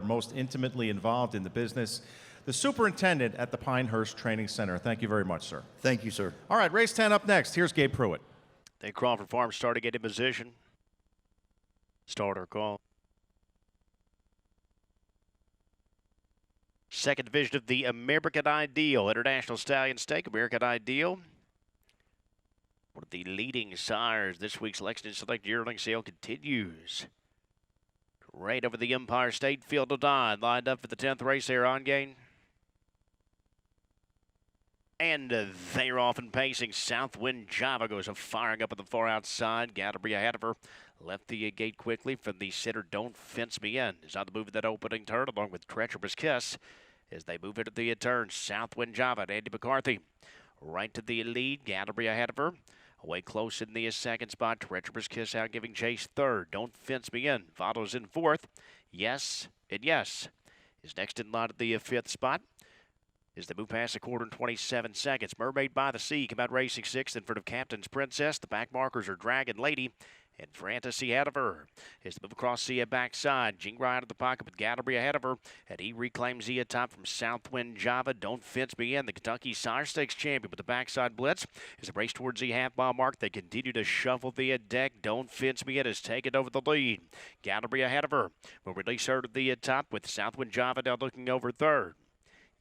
most intimately involved in the business, the superintendent at the Pinehurst Training Center. Thank you very much, sir. Thank you, sir. All right, race 10 up next. Here's Gabe Pruitt. The Crawford Farm starting in position. Starter call. Second division of the American Ideal International Stallion Stake. American Ideal, one of the leading sires. This week's Lexington Select Yearling Sale continues. Right over the Empire State Field of Nine. Lined up for the 10th race here on gain. And they're off and pacing. Southwind Java goes firing up at the far outside. Gallery ahead of her. Left the gate quickly from the center. Don't Fence Me In is on the move at that opening turn, along with Treacherous Kiss as they move into the turn. Southwind Java and Andy McCarthy right to the lead. Gallery ahead of her. Away close in the second spot. Treacherous Kiss out giving chase third. Don't Fence Me In follows in fourth. Yes and Yes is next in line at the fifth spot. As they move past the quarter in 27 seconds. Mermaid by the Sea come out racing sixth in front of Captain's Princess. The back markers are Dragon Lady and Fantasy ahead of her. As they move across the backside, Jingra out of the pocket with Gallery ahead of her. And he reclaims the top from Southwind Java. Don't Fence Me In, the Kentucky Sire Stakes champion with the backside blitz. As they race towards the half-mile mark, they continue to shuffle the deck. Don't Fence Me In has taken over the lead. Gallery ahead of her will release her to the top with Southwind Java now looking over third.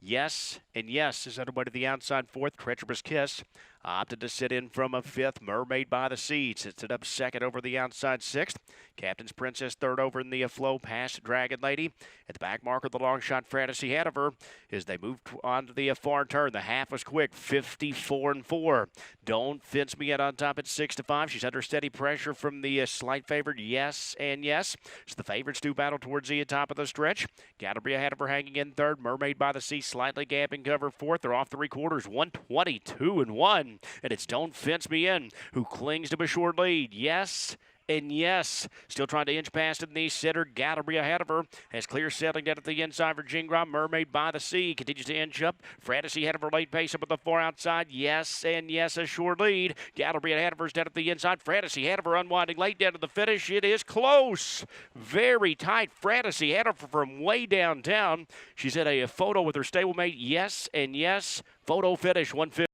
Yes and Yes is underway to the outside fourth. Treacherous Kiss opted to sit in from a fifth. Mermaid by the Sea sits it up second over the outside sixth. Captain's Princess third over in the flow past Dragon Lady. At the back marker, the long shot Fantasy ahead of her as they move on to the far turn. The half was quick, 54-4. Don't Fence Me In on top at 6-5. She's under steady pressure from the slight favorite Yes and Yes. So the favorites do battle towards the top of the stretch. Gallery ahead of her hanging in third. Mermaid by the Sea slightly gapping cover fourth. They're off 3/4, 122-1. And it's Don't Fence Me In who clings to a short lead. Yes and Yes, still trying to inch past in the center. Gallery ahead of her has clear settling down at the inside for Jingra. Mermaid by the Sea continues to inch up. Fantasy ahead of her late pace up at the far outside. Yes and Yes, a short lead. Gallery ahead of her is down at the inside. Fantasy ahead of her unwinding late down to the finish. It is close, very tight. Fantasy ahead of her from way downtown. She's at a photo with her stablemate. Yes and Yes, photo finish 150.